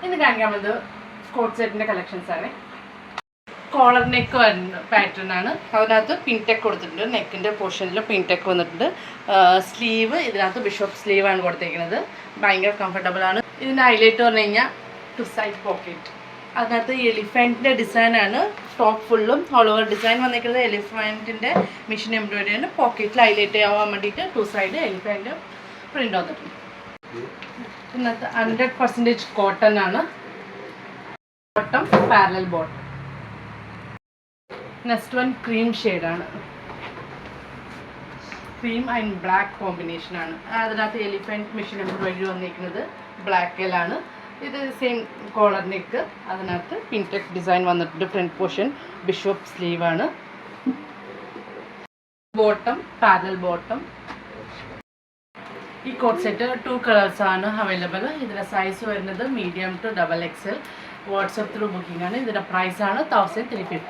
ഇന്ന് കാണിക്കാൻ പറ്റുന്നത് കോട്ട് സെറ്റിൻ്റെ കളക്ഷൻസ് ആണ്. കോളർ നെക്ക് വരുന്ന പാറ്റേൺ ആണ്. അതിനകത്ത് പിൻടെക്ക് കൊടുത്തിട്ടുണ്ട്. നെക്കിൻ്റെ പോർഷനിൽ പിൻടെക്ക് വന്നിട്ടുണ്ട്. സ്ലീവ് ഇതിനകത്ത് ബിഷപ്പ് സ്ലീവാണ് കൊടുത്തേക്കുന്നത്. ഭയങ്കര കംഫർട്ടബിൾ ആണ്. ഇതിൻ്റെ ഹൈലൈറ്റ് പറഞ്ഞു കഴിഞ്ഞാൽ 2 സൈഡ് പോക്കറ്റ്. അതിനകത്ത് എലിഫൻറ്റിൻ്റെ ഡിസൈനാണ്. ടോപ്പ് ഫുള്ളും ഓൾ ഓവർ ഡിസൈൻ വന്നിരിക്കുന്നത് എലിഫൻറ്റിൻ്റെ മെഷീൻ എംബ്രോയിഡറിയാണ്. പോക്കറ്റിൽ ഹൈലൈറ്റ് ആവാൻ വേണ്ടിയിട്ട് 2 സൈഡ് എലിഫൻറ്റ് പ്രിൻ്റ് വന്നിട്ടുണ്ട്. ഇന്നത്തെ 100% കോട്ടൺ ആണ്. Bottom parallel bottom. Next one cream ഷെയ്ഡാണ്. ക്രീം ആൻഡ് ബ്ലാക്ക് കോമ്പിനേഷനാണ്. അതിനകത്ത് എലിഫൻറ്റ് മെഷീൻ എംബ്രോയിഡറി വന്നിരിക്കുന്നത് ബ്ലാക്കിലാണ്. ഇത് സെയിം കോളർ നെക്ക്. അതിനകത്ത് പിൻടെക് ഡിസൈൻ വന്നിട്ടുണ്ട്. ഫ്രണ്ട് പോർഷൻ ബിഷപ്പ് സ്ലീവാണ്. Bottom parallel bottom. ഈ കോട്ട് സെറ്റ് 2 കളേഴ്സാണ് അവൈലബിൾ. ഇതിൻ്റെ സൈസ് വരുന്നത് medium to XXL. WhatsApp through booking ആണ്. ഇതിൻ്റെ പ്രൈസാണ് 1350.